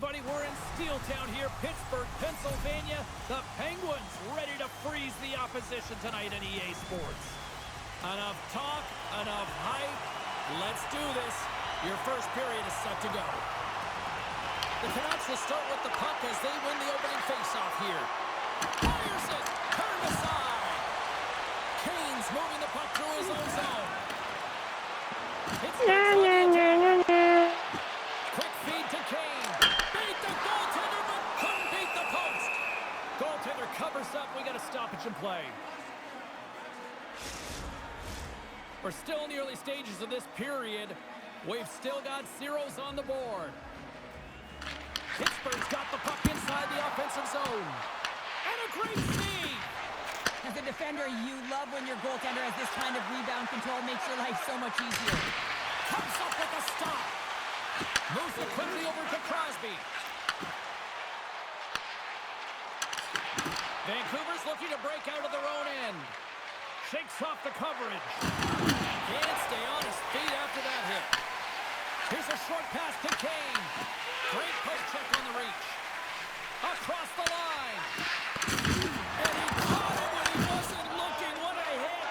everybody. We're in Steel Town here, Pittsburgh, Pennsylvania. The Penguins ready to freeze the opposition tonight in EA Sports. Enough talk, enough hype. Let's do this. Your first period is set to go. The Canucks will start with the puck as they win the opening faceoff here. Fires it, turned aside. Kane's moving the puck through his own zone. It's quick feed to Kane. Beat the goaltender, but couldn't beat the post. Goaltender covers up. We got a stoppage in play. We're still in the early stages of this period. We've still got zeros on the board. Pittsburgh's got the puck inside the offensive zone. And a great save. As a defender, you love when your goaltender has this kind of rebound control. Makes your life so much easier. Comes up with a stop. Moves it quickly over to Crosby. Vancouver's looking to break out of their own end. Shakes off the coverage. Can't stay on his feet after that hit. Here's a short pass to Kane. Great post check on the reach. Across the line. And he caught it when he wasn't looking. What a hit.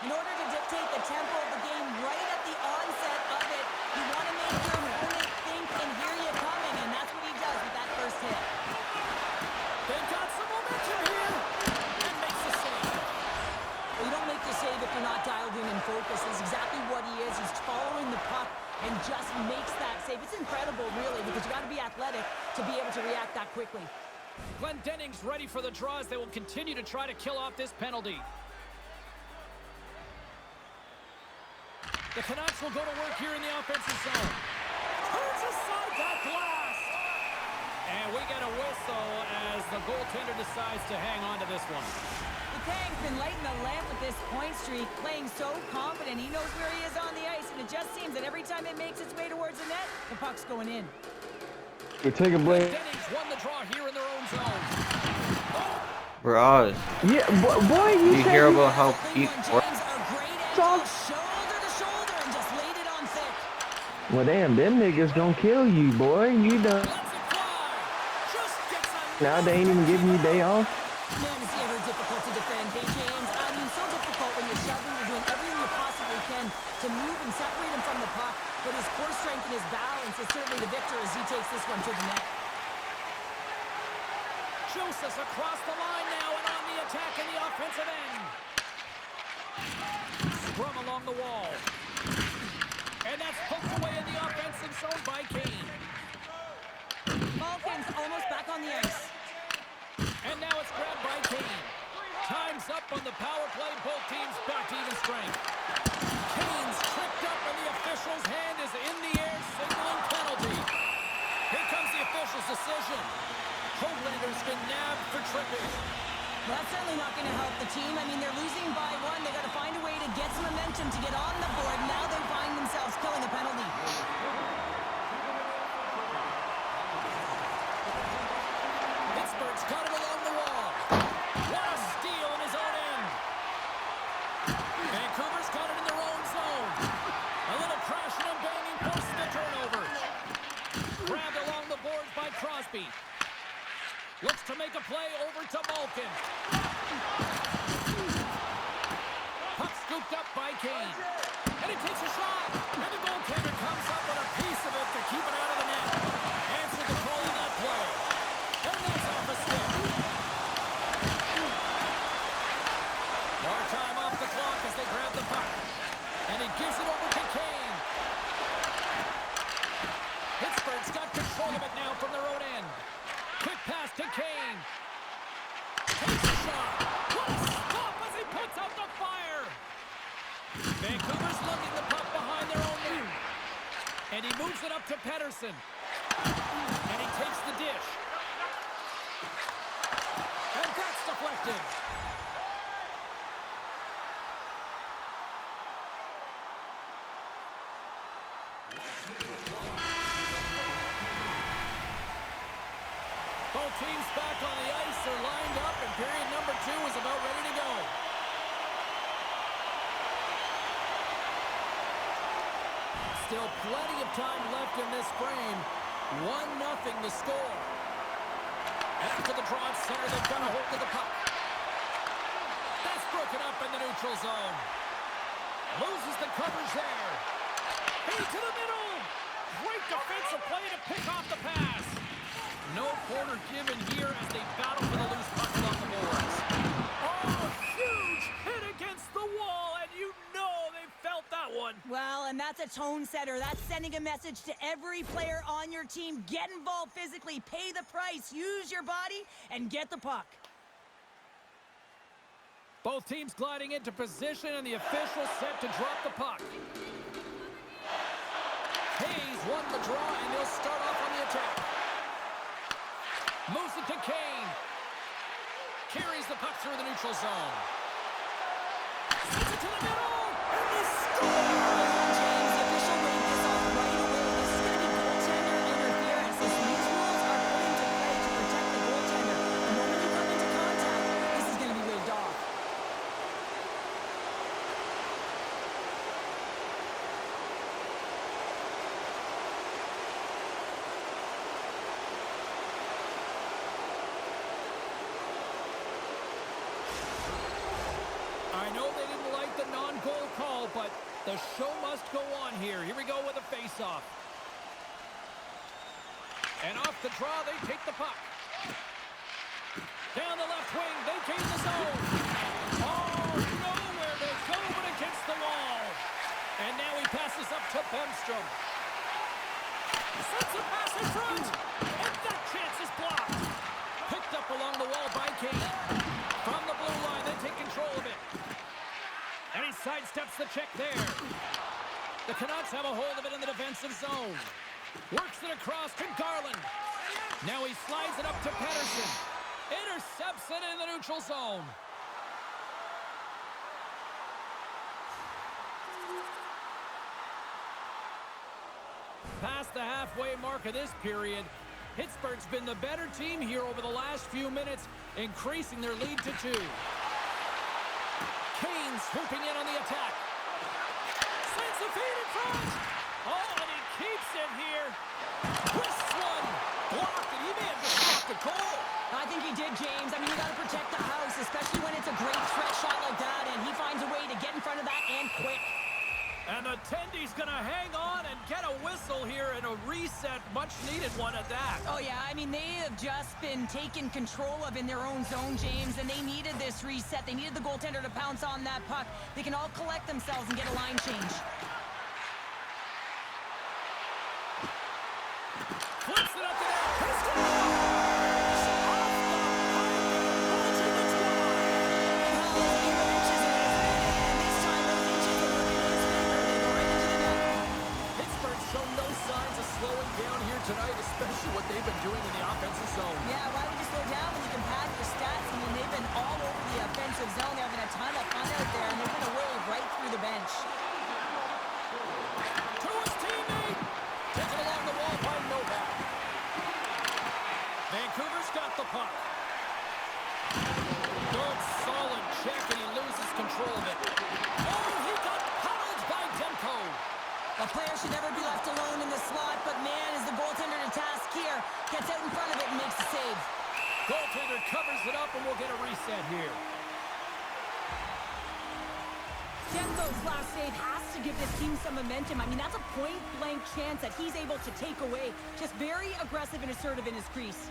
In order to dictate the tempo of the game right at the onset of it, you want to make your opponent think and hear you coming, and that's what he does with that first hit. They've got some momentum here. And makes the save. Well, you don't make the save if you're not dialed in and focused. That's exactly what he is. He's following the puck and just makes that save. It's incredible, really, because you got to be athletic to be able to react that quickly. Glendenning's ready for the draws. They will continue to try to kill off this penalty. The Canucks will go to work here in the offensive zone. Turns aside that blast. And we get a whistle as the goaltender decides to hang on to this one. The Kang's been lighting the lamp with this point streak, playing so confident. He knows where he is on the ice, and it just seems that every time it makes its way towards the net, the puck's going in. We're taking blame. Dennings won the draw here in their own zone. We're ours. Yeah, boy, You hear about how people work? Shoulder to shoulder and just laid it on thick. Well, damn, them niggas gonna kill you, boy. You done. Lets it fly. Just gets a Now they ain't even giving you day off. Man, is he ever difficult to defend, hey, James? I mean, so difficult when you're shoving, you're doing everything you possibly can to move and separate him from the puck. But his core strength and his balance is certainly the victor as he takes this one to the net. Joseph across the line now and on the attack in the offensive end. Scrum along the wall. And that's poked away in the offensive zone by Kane. Malkin's almost back on the ice. And now it's grabbed by Kane. Time's up on the power play. Both teams back to even strength. Kane's tripped up and the official's hand is in the air, signaling penalty. Here comes the official's decision. Hoaglander's been nabbed for tripping. Well, that's certainly not going to help the team. I mean, they're losing by one. They got to find a way to get some momentum to get on the board. Now they find themselves killing the penalty. Pittsburgh's got it along the wall. What a steal in his own end. Vancouver's got it in their own zone. A little crashing and banging forces the turnover. Grabbed along the boards by Crosby. Looks to make a play over to Malkin. Puck scooped up by Kane. And he takes a shot. And the goaltender comes up with a piece of it to keep it out of the net. Answered the call on that play. And that's off a stick. More time off the clock as they grab the puck. And he gives it over to Kane. Pittsburgh's got control of it now from their own end. Quick pass to Kane. Takes a shot. What a stop as he puts out the fire. Vancouver's lugging the puck behind their own net. And he moves it up to Pettersson. And he takes the dish. And that's deflected. Both teams back on the ice. They're lined up, and period number 2 is about ready to go. Still plenty of time left in this frame. 1-0 the score. After the draw at center, they've got a hold of the puck. That's broken up in the neutral zone. Loses the coverage there. Hey, to the middle. Great defensive play to pick off the pass. No corner given here as they battle for the loose puck on the boards. Oh, huge hit against the wall, and you know they felt that one. Well, and that's a tone setter. That's sending a message to every player on your team. Get involved physically, pay the price, use your body, and get the puck. Both teams gliding into position, and the official set to drop the puck. Hayes won the draw, and they'll start off on the attack. Moves it to Kane. Carries the puck through the neutral zone. Sends it to the middle, and they score! James, the official waved this off right away. This is going to be goaltender interference. These rules are put into play to protect the goaltender. The moment you come into contact, this is going to be waved off. I know they didn't like the non-goal call, but the show must go on here. Here we go with a face-off. And off the draw, they take the puck. Down the left wing, they gain the zone. Oh, nowhere to go but against the wall. And now he passes up to Bemstrom. Sends a pass in front. And that chance is blocked. Picked up along the wall by Kane. From the blue line, they take control of it. And he sidesteps the check there. The Canucks have a hold of it in the defensive zone. Works it across to Garland. Now he slides it up to Pettersson. Intercepts it in the neutral zone. Past the halfway mark of this period, Pittsburgh's been the better team here over the last few minutes, increasing their lead to 2. Kane swooping in on the attack. Sends the feed in front. Oh, and he keeps it here. Twists one. Blocked, and he may have just blocked the goal. I think he did, James. I mean, you got to protect the house, especially when it's a great threat shot like that, and he finds a way to get in front of that and quick. And the Tendy's going to hang on and get a whistle here and a reset, much-needed one at that. Oh, yeah, I mean, they have just been taken control of in their own zone, James, and they needed this reset. They needed the goaltender to pounce on that puck. They can all collect themselves and get a line change. Flips it up to that. Tonight, especially what they've been doing in the offensive zone. Yeah, why would you slow down when you can pad your stats? I mean, they've been all over the offensive zone. They're having a ton of fun out there, and they're going to roll right through the bench. To his teammate. Taken along the wall by Novak. Vancouver's got the puck. Good, solid check, and he loses control of it. Oh, he got pummeled by Demko. A player should never be left alone in the slot, but man, is the goaltender to task here. Gets out in front of it and makes the save. Goaltender covers it up, and we'll get a reset here. Demko's last save has to give this team some momentum. I mean, that's a point-blank chance that he's able to take away. Just very aggressive and assertive in his crease.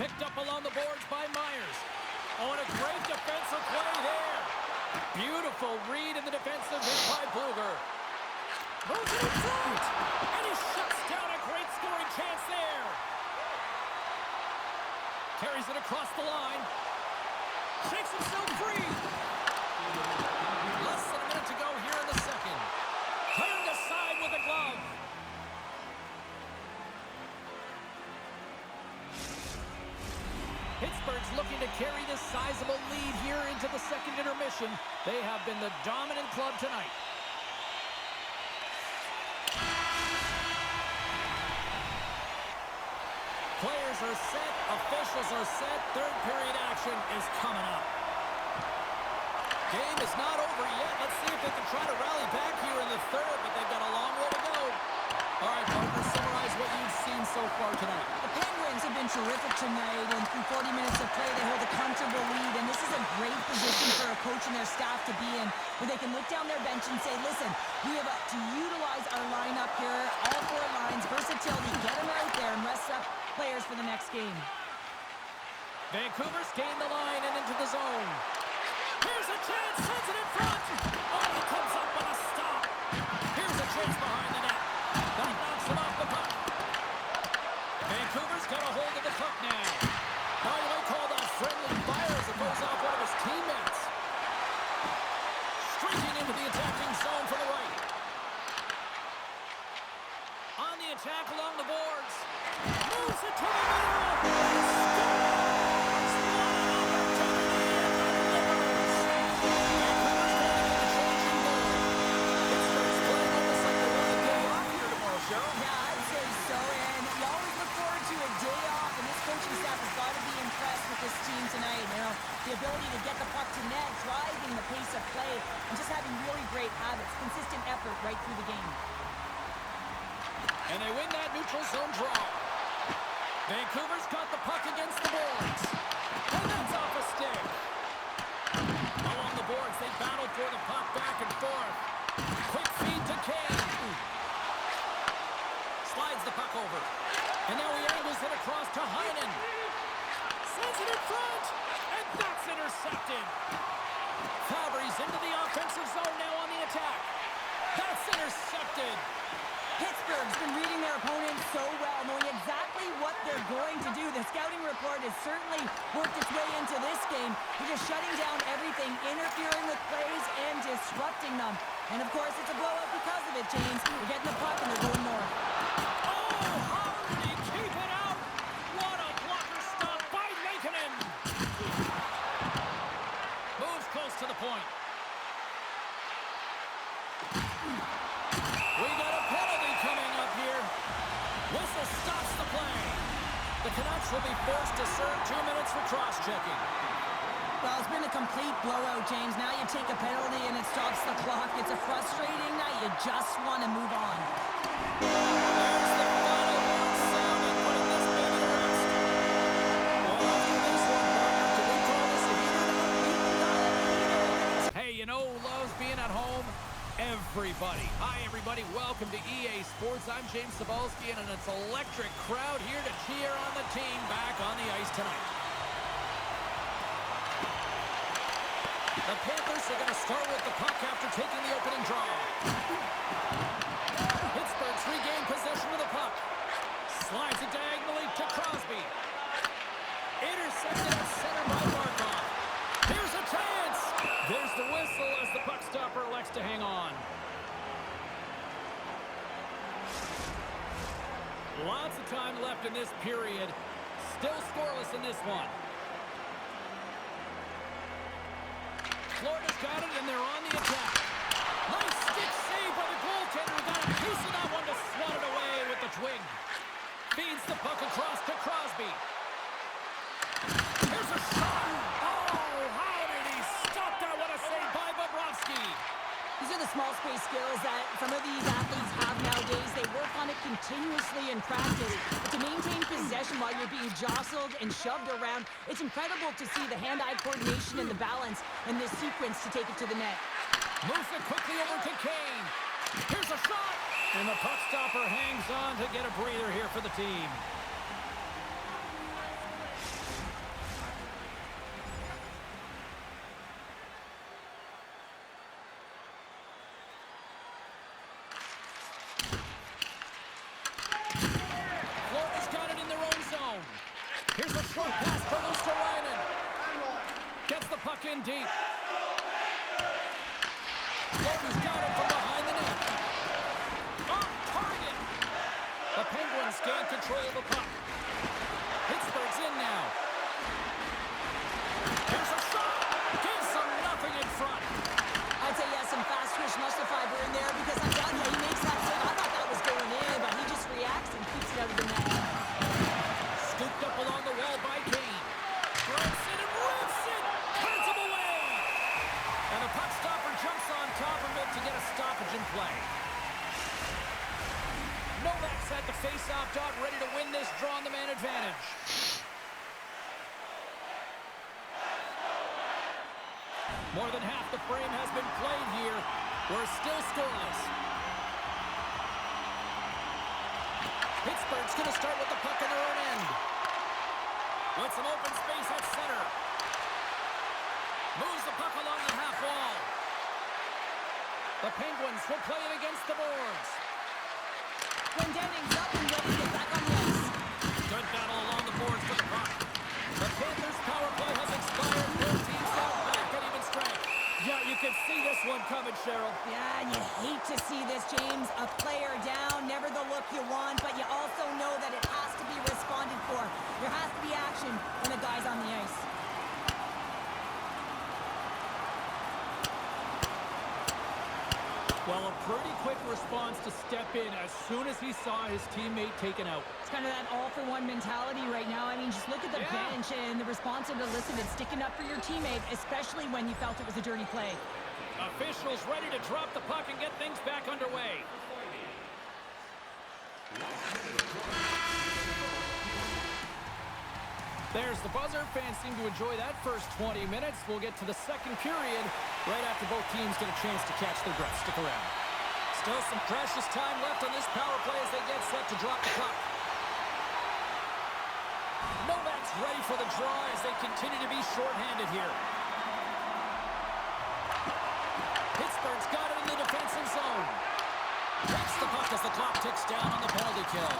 Picked up along the boards by Myers. Oh, and a great defensive play there. Beautiful read in the defensive hit by Bluger. Moves it in front. And he shuts down a great scoring chance there. Carries it across the line. Shakes himself free. Less than a minute to go here in the second. Turned aside with a glove. Pittsburgh's looking to carry this sizable lead here into the second intermission. They have been the dominant club tonight. Players are set. Officials are set. Third period action is coming up. Game is not over yet. Let's see if they can try to rally back here in the third, but they've got a long way to go. All right, partner, summarize what you've seen so far tonight. The Penguins have been terrific tonight, and through 40 minutes of play, they hold a comfortable lead, and this is a great position for a coach and their staff to be in, where they can look down their bench and say, listen, we have to utilize our lineup here, all four lines, versatility, get them out there and rest up players for the next game. Vancouver's gained the line and into the zone. Here's a chance, sends it in front. Oh, he comes up with a stop. Here's a chance behind the net. That knocks him off the puck. Vancouver's got a hold of the puck now. Now you might call that friendly fire as it goes off one of his teammates. Streaking into the attacking zone from the right. On the attack along the boards. Moves it to the middle. Yeah, I'd say so, and you always look forward to a day off, and this coaching staff has got to be impressed with this team tonight. You know, the ability to get the puck to net, driving the pace of play, and just having really great habits, consistent effort right through the game. And they win that neutral zone draw. Vancouver's got the puck against the boards. And that's off a stick. Along the boards, they battle for the puck back and forth. Quick feed to Kane. Slides the puck over. And now he angles it across to Heinen. Sends it in front. And that's intercepted. Fabry's into the offensive zone now on the attack. That's intercepted. Pittsburgh's been reading their opponents so well, knowing exactly what they're going to do. The scouting report has certainly worked its way into this game. They're just shutting down everything, interfering with plays, and disrupting them. And, of course, it's a blowout because of it, James. They're getting the puck, and they're going north. Oh, how did he keep it out? What a blocker stop by Lankinen. Moves close to the point. We got a penalty coming up here. Whistle stops the play. The Canucks will be forced to serve 2 minutes for cross-checking. Well, it's been a complete blowout, James. Now you take a penalty and it stops the clock. It's a frustrating night. You just want to move on. There's the final word sound and putting this baby to rest. Well, after this one, partner, can we call this a heater? Hey, you know who loves being at home? Everybody. Hi, everybody. Welcome to EA Sports. I'm James Cebulski, and it's an electric crowd here to cheer on the team back on the ice tonight. The Panthers are going to start with the puck after taking the opening draw. Pittsburgh's regained possession of the puck. Slides it diagonally to Crosby. Intercepted at center by Markov. Here's a chance. There's the whistle as the puck stopper elects to hang on. Lots of time left in this period. Still scoreless in this one. Florida's got it, and they're on the attack. Nice stick save by the goaltender. Got a piece of that one to swat it away with the twig. Feeds the puck across to Crosby. Here's a shot. Oh, how did he stop that? What a save by Bobrovsky. These are the small space skills that some of these athletes have nowadays. They work on it continuously in practice. But to maintain possession while you're being jostled and shoved around, it's incredible to see the hand-eye coordination and the balance in this sequence to take it to the net. Moves it quickly over to Kane. Here's a shot. And the puck stopper hangs on to get a breather here for the team. Here's a short pass for Luosterainen. Gets the puck in deep. Logan's got it from behind the net. Off target. The Penguins gain control of the puck. Pittsburgh's in now. Here's a shot. Gives them nothing in front. I'd say yes, some fast twitch muscle fiber in there because I'm telling you, he makes that save. I thought that was going in, but he just reacts and keeps it out of the net. Scooped up along More than half the frame has been played here. We're still scoreless. Pittsburgh's going to start with the puck in their own end. With some open space at center. Moves the puck along the half wall. The Penguins will play it against the boards. Glendenning's up and ready to get back on the ice. Good battle along the boards for the puck. The Panthers' power play has expired. Both teams now back at even strength. Yeah, you can see this one coming, Cheryl. Yeah, and you hate to see this, James. A player down, never the look you want, but you also know that it has to be responded for. There has to be action when a guy's on the ice. Well, a pretty quick response to step in as soon as he saw his teammate taken out. It's kind of that all-for-one mentality right now. I mean, just look at the bench and the response it elicited, sticking up for your teammate, especially when you felt it was a dirty play. Officials ready to drop the puck and get things back underway. There's the buzzer. Fans seem to enjoy that first 20 minutes. We'll get to the second period right after both teams get a chance to catch their breath. Stick around. Still some precious time left on this power play as they get set to drop the puck. Novak's ready for the draw as they continue to be shorthanded here. Pittsburgh's got it in the defensive zone. Takes the puck as the clock ticks down on the penalty kill.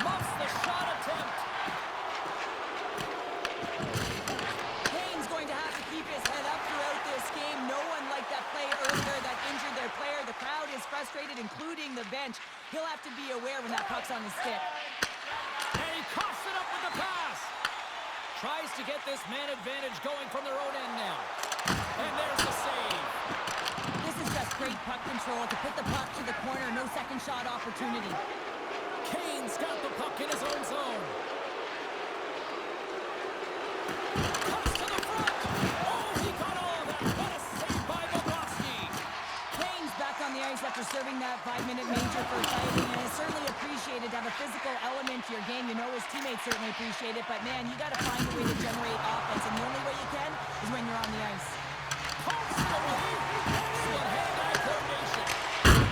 Muffs the shot attempt. Player, the crowd is frustrated, including the bench. He'll have to be aware when that puck's on his stick. And he coughs it up with the pass. Tries to get this man advantage going from their own end now. And there's the save. This is just great puck control to put the puck to the corner. No second shot opportunity. Kane's got the puck in his own zone. Comes to the front. Oh, he got all of that. What a save by Bobrovsky. On the ice after serving that 5-minute major for fighting, and it's certainly appreciated to have a physical element to your game. You know his teammates certainly appreciate it, but man, you got to find a way to generate offense, and the only way you can is when you're on the ice. Pumps it away. Excellent hand-eye coordination.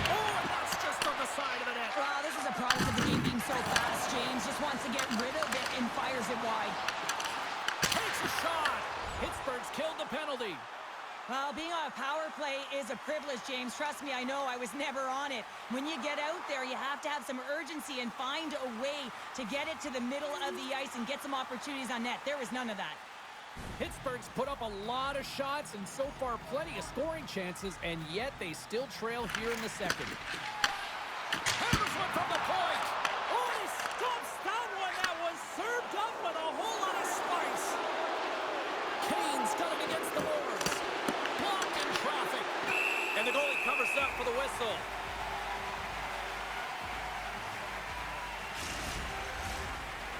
Oh, and that's just on the side of the net. Wow, this is a product of the game being so fast. James just wants to get rid of it and fires it wide. Takes a shot. Pittsburgh's killed the penalty. Well, being on a power play is a privilege, James. Trust me, I know. I was never on it. When you get out there, you have to have some urgency and find a way to get it to the middle of the ice and get some opportunities on net. There was none of that. Pittsburgh's put up a lot of shots and so far plenty of scoring chances, and yet they still trail here in the second. Hammers one from the point. Oh, he stumps that one. That was served up with a whole lot of spice. Kane's got it against the boards. Traffic. And the goalie covers up for the whistle.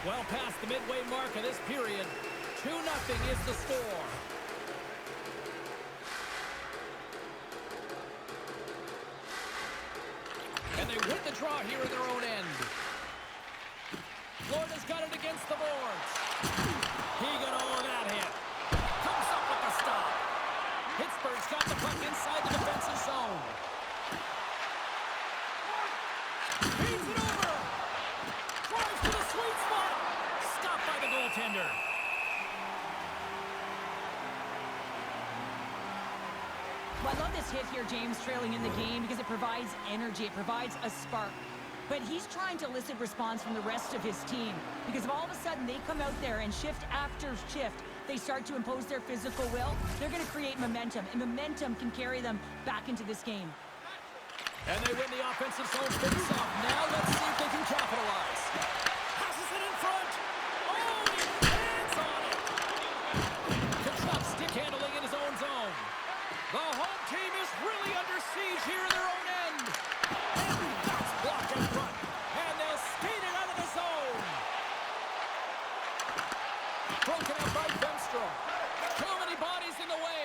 Well past the midway mark of this period, 2-0 is the score. And they win the draw here in their own end. Florida's got it against the boards. He got all of that hit. Comes up with the stop. Pittsburgh's got the puck inside the defensive zone. Feeds it over. Drives to the sweet spot. Stopped by the goaltender. Well, I love this hit here, James, trailing in the game because it provides energy. It provides a spark. But he's trying to elicit response from the rest of his team because if all of a sudden they come out there and shift after shift, they start to impose their physical will, they're going to create momentum, and momentum can carry them back into this game. And they win the offensive zone face-off. Now let's see if they can capitalize. Passes it in front. Oh, he lands on it. Kachuk stick handling in his own zone. The home team is really under siege here in their own end. And that's blocked in front. And they'll skate it out of the zone. Broken up by Bemstrom. Too many bodies in the way.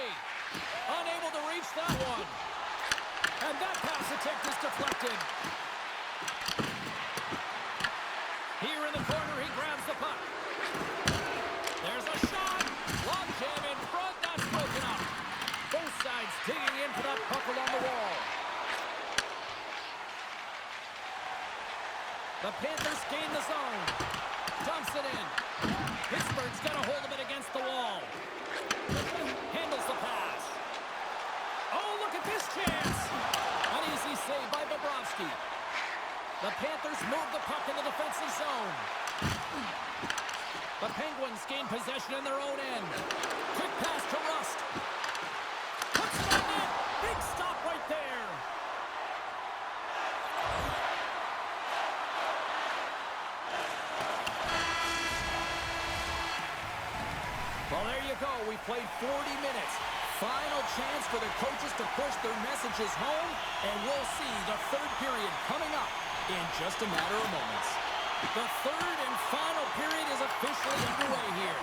Unable to reach that one. And that pass attempt is deflected. Here in the corner, he grabs the puck. There's a shot. Long jam in front. That's broken The Panthers gain the zone. Dumps it in. Pittsburgh's got a hold of it against the wall. Handles the pass. Oh, look at this chance. An easy save by Bobrovsky. The Panthers move the puck in the defensive zone. The Penguins gain possession in their own end. Quick pass to Rust. Puts it on net. Big stop right there. Well, there you go. We played 40 minutes. Final chance for the coaches to push their messages home, and we'll see the third period coming up in just a matter of moments. The third and final period is officially underway here.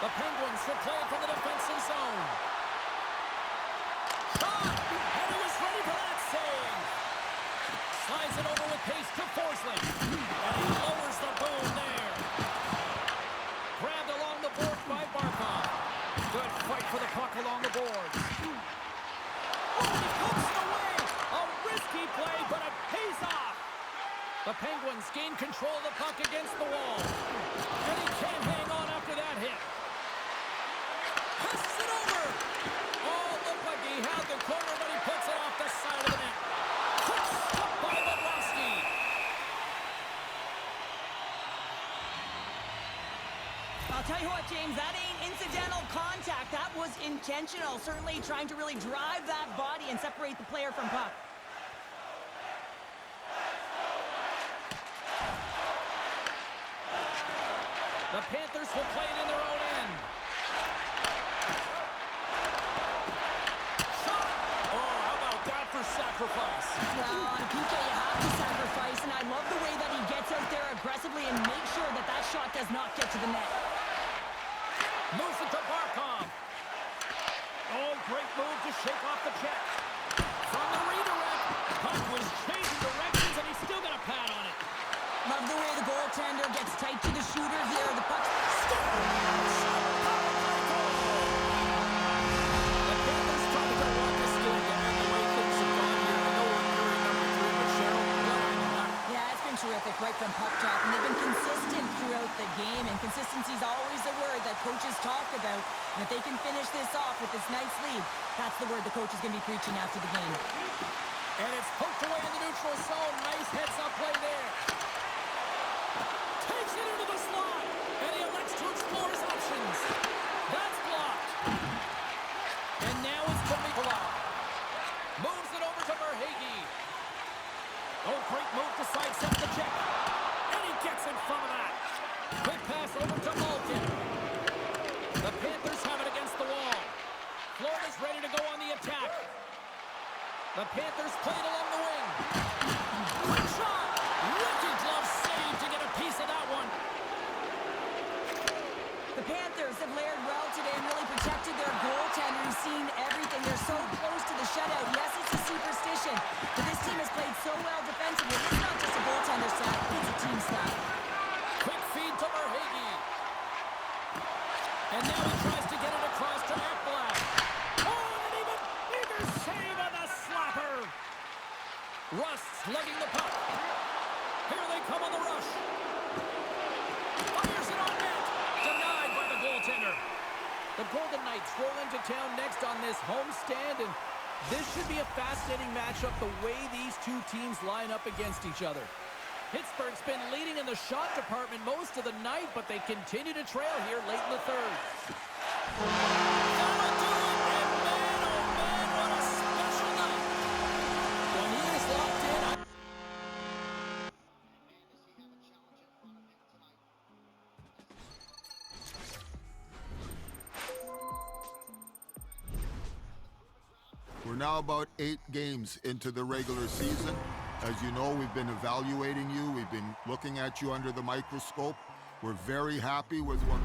The Penguins will play it from the defensive zone. Shot! And he was ready for that save. Slides it over with pace to Forsling. And he lowers the boom there. Grabbed along the boards by Barkov. Good fight for the puck along the boards. Oh, he pokes it away. A risky play, but it pays off. The Penguins gain control of the puck against the wall. And he can't hang on after that hit. Passes it over. Oh, looked like he had the corner, but he puts it off the side of the net. Quick stop by Bobrovsky. I'll tell you what, James, that ain't incidental contact. That was intentional. Certainly trying to really drive that body and separate the player from puck. The Panthers will play it in their own end. Shot! Oh, how about that for sacrifice? Well, on a PK, you have to sacrifice, and I love the way that he gets out there aggressively and makes sure that that shot does not get to the net. Moves it to Barkov. Oh, great move to shake off the check. From the redirect, puck was changing directions, and he's still got a pad on it. Love the way the goaltender gets tight to the shooter here. The puck. The Panthers probably don't want this game to end the way things have gone here. I know we're in period number 3, but Cheryl, what are you doing? Yeah, it's been terrific right from puck drop, and they've been consistent throughout the game, and consistency is always a word that coaches talk about. And if they can finish this off with this nice lead, that's the word the coach is going to be preaching after the game. And it's poked away in the neutral zone. Nice heads-up play there. Takes it into the slot, and he elects to explore his options. That's blocked. And now it's to Mikola. Moves it over to Verhaeghe. Oh, great move to sidestep the check. And he gets in front of that. Quick pass over to Malkin. The Panthers have it against the wall. Florida's ready to go on the attack. The Panthers play it along the wing. Quick shot! Lucky glove save to get a piece of that one. The Panthers have layered well today and really protected their goaltender, who's seen everything. They're so close to the shutout. Yes, it's a superstition, but this team has played so well defensively. It's not just a goaltender stat, it's a team stat. Quick feed to Verhaeghe. And now he tries to get it across to Ekblad. Oh, and an even bigger save on the slapper. Rust slugging the puck. Here they come on the rush. Fires it on net. Denied by the goaltender. The Golden Knights roll into town next on this homestand, and this should be a fascinating matchup the way these two teams line up against each other. Pittsburgh's been leading in the shot department most of the night, but they continue to trail here late in the third. That'll do it, and man, oh man, what a special night. When he is locked in, We're now about 8 games into the regular season. As you know, we've been evaluating you. We've been looking at you under the microscope. We're very happy with what...